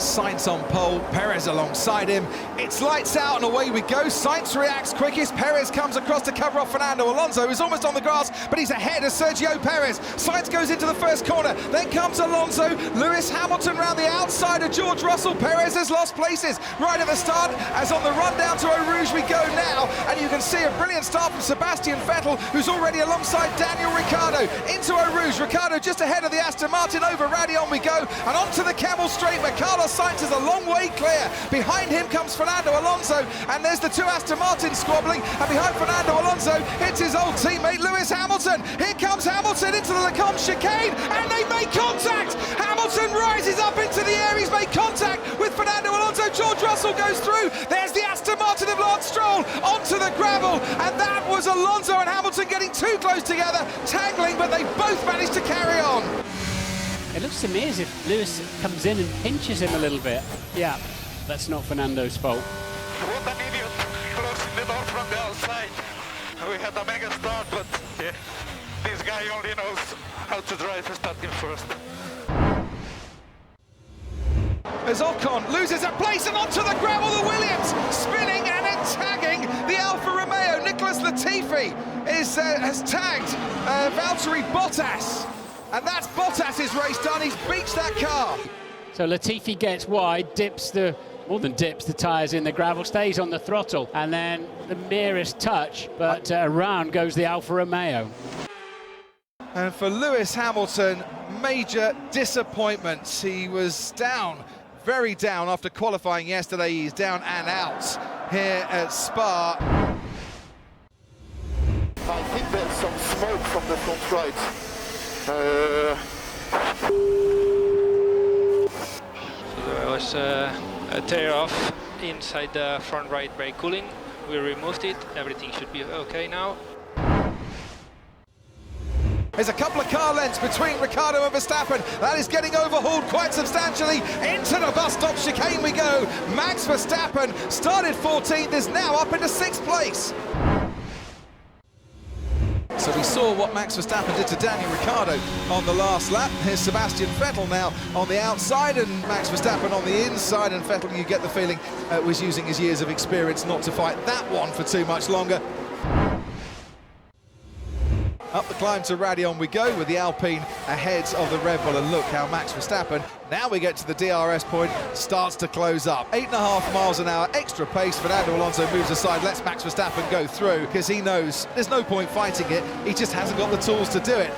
Sainz on pole, Perez alongside him. It's lights out and away we go. Sainz reacts quickest. Perez comes across to cover off Fernando Alonso, who's almost on the grass, but he's ahead of Sergio Perez. Sainz goes into the first corner, then comes Alonso. Lewis Hamilton round the outside of George Russell. Perez has lost places right at the start, as on the run down to Eau Rouge we go now, and you can see a brilliant start from Sebastian Vettel, who's already alongside Daniel Ricciardo. Into Eau Rouge, Ricciardo just ahead of the Aston Martin. Over Radion we go, and onto the Camel Straight where Carlos Sainz is a long way clear. Behind him comes Fernando Alonso, and there's the two Aston Martins squabbling, and behind Fernando Alonso it's his old teammate Lewis Hamilton. Here comes Hamilton into the Lecombe chicane, and they make contact. Hamilton rises up into the air, he's made contact with Fernando Alonso. George Russell goes through, there's the Aston Martin of Lance Stroll onto the gravel, and that was Alonso and Hamilton getting too close together, tangling, but they both managed to carry on. It looks to me as if Lewis comes in and pinches him a little bit. Yeah, that's not Fernando's fault. What an idiot, closing the door from the outside. We had a mega start, but yeah, this guy only knows how to drive starting first. As Ocon loses a place and onto the gravel, the Williams spinning and then tagging the Alfa Romeo. Nicholas Latifi has tagged Valtteri Bottas. And that's Bottas's race done, he's beached that car. So Latifi gets wide, more than dips the tyres in the gravel, stays on the throttle, and then the merest touch, but around goes the Alfa Romeo. And for Lewis Hamilton, major disappointment. He was down, very down after qualifying yesterday. He's down and out here at Spa. I think there's some smoke from the front right. So there was a tear off inside the front right brake cooling. We removed it, everything should be okay now. There's a couple of car lengths between Ricciardo and Verstappen. That is getting overhauled quite substantially. Into the bus stop chicane we go. Max Verstappen started 14th, is now up into 6th place. So we saw what Max Verstappen did to Daniel Ricciardo on the last lap. Here's Sebastian Vettel now on the outside and Max Verstappen on the inside, and Vettel, you get the feeling, was using his years of experience not to fight that one for too much longer. Up the climb to Radion we go with the Alpine ahead of the Red Bull, and look how Max Verstappen, now we get to the DRS point, starts to close up. 8.5 miles an hour, extra pace. Fernando Alonso moves aside, lets Max Verstappen go through, because he knows there's no point fighting it, he just hasn't got the tools to do it.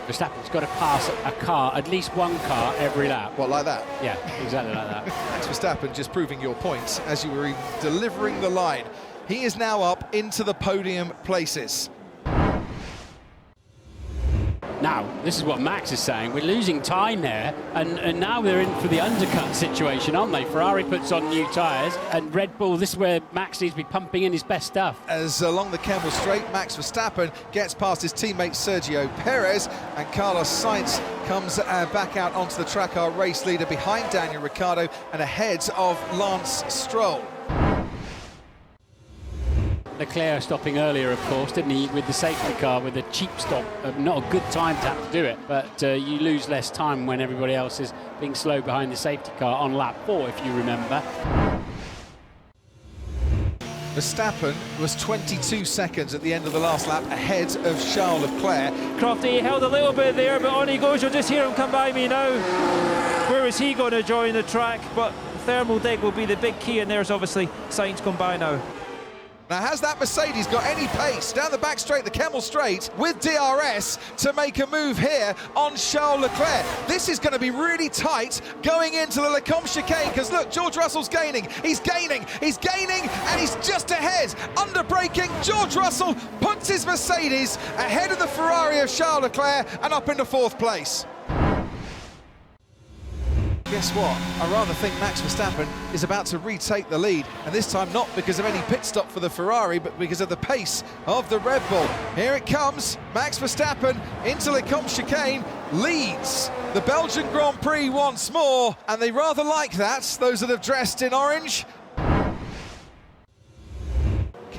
Verstappen's got to pass a car, at least one car, every lap. What, like that? Yeah, exactly like that. Max Verstappen just proving your point as you were delivering the line. He is now up into the podium places. Now, this is what Max is saying. We're losing time there, and now they're in for the undercut situation, aren't they? Ferrari puts on new tyres, and Red Bull, this is where Max needs to be pumping in his best stuff. As along the Camel Straight, Max Verstappen gets past his teammate Sergio Perez, and Carlos Sainz comes back out onto the track, our race leader, behind Daniel Ricciardo and ahead of Lance Stroll. Leclerc stopping earlier, of course, didn't he, with the safety car, with a cheap stop. Not a good time to have to do it, but you lose less time when everybody else is being slow behind the safety car on lap 4, if you remember. Verstappen was 22 seconds at the end of the last lap ahead of Charles Leclerc. Crofty held a little bit there, but on he goes. You'll just hear him come by me now. Where is he going to join the track? But thermal dig will be the big key, and there's obviously Sainz come by now. Now, has that Mercedes got any pace down the back straight, the Camel Straight, with DRS to make a move here on Charles Leclerc? This is going to be really tight going into the Lecombe chicane, because look, George Russell's gaining, and he's just ahead. Under braking, George Russell puts his Mercedes ahead of the Ferrari of Charles Leclerc and up into 4th place. Guess what? I rather think Max Verstappen is about to retake the lead, and this time not because of any pit stop for the Ferrari, but because of the pace of the Red Bull. Here it comes, Max Verstappen into Lecombe chicane, leads the Belgian Grand Prix once more, and they rather like that, those that have dressed in orange.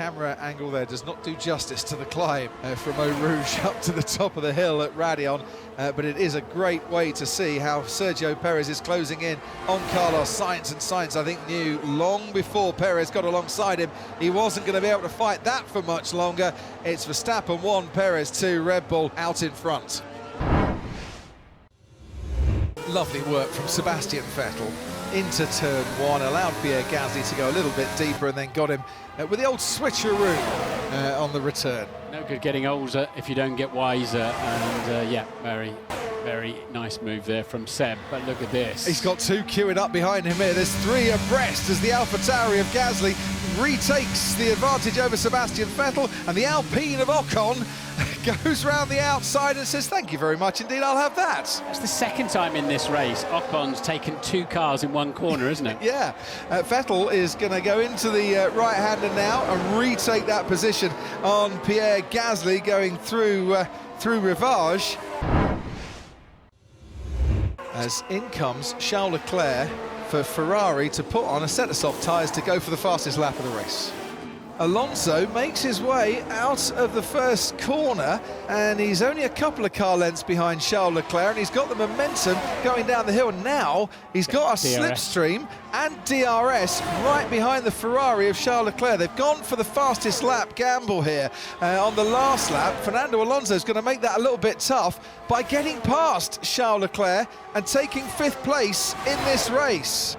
camera angle there does not do justice to the climb from Eau Rouge up to the top of the hill at Raidillon, but it is a great way to see how Sergio Perez is closing in on Carlos Sainz, and Sainz, I think, knew long before Perez got alongside him he wasn't going to be able to fight that for much longer. It's Verstappen 1, Perez 2, Red Bull out in front. Lovely work from Sebastian Vettel into turn 1, allowed Pierre Gasly to go a little bit deeper and then got him with the old switcheroo on the return. No good getting older if you don't get wiser, and yeah, very nice move there from Seb, but look at this. He's got 2 queuing up behind him here. There's 3 abreast as the AlphaTauri of Gasly retakes the advantage over Sebastian Vettel, and the Alpine of Ocon goes round the outside and says, thank you very much indeed, I'll have that. It's the second time in this race Ocon's taken 2 cars in one corner, isn't it? Yeah, Vettel is going to go into the right-hander now and retake that position on Pierre Gasly going through Rivage. As in comes Charles Leclerc for Ferrari to put on a set of soft tyres to go for the fastest lap of the race. Alonso makes his way out of the first corner, and he's only a couple of car lengths behind Charles Leclerc, and he's got the momentum going down the hill, and now he's got a slipstream and DRS right behind the Ferrari of Charles Leclerc. They've gone for the fastest lap gamble here on the last lap. Fernando Alonso is going to make that a little bit tough by getting past Charles Leclerc and taking 5th place in this race.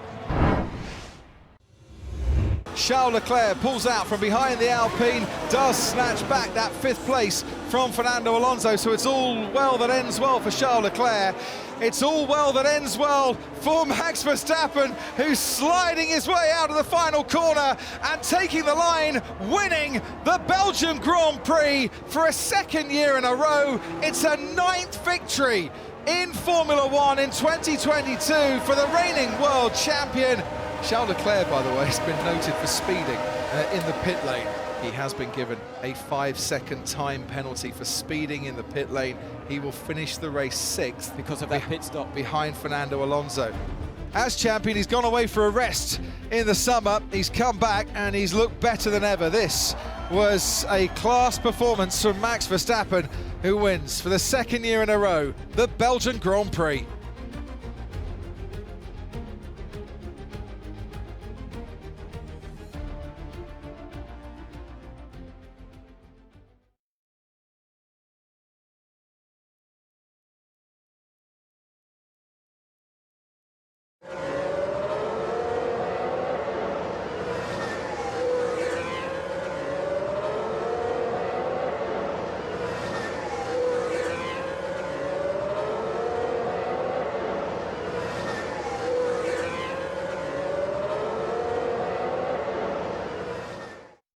Charles Leclerc pulls out from behind the Alpine, does snatch back that 5th place from Fernando Alonso, so it's all well that ends well for Charles Leclerc. It's all well that ends well for Max Verstappen, who's sliding his way out of the final corner and taking the line, winning the Belgian Grand Prix for a 2nd year in a row. It's a 9th victory in Formula One in 2022 for the reigning world champion. Charles Leclerc, by the way, has been noted for speeding in the pit lane. He has been given a 5-second time penalty for speeding in the pit lane. He will finish the race 6th because of that pit stop behind Fernando Alonso. As champion, he's gone away for a rest in the summer. He's come back and he's looked better than ever. This was a class performance from Max Verstappen, who wins for the 2nd year in a row the Belgian Grand Prix.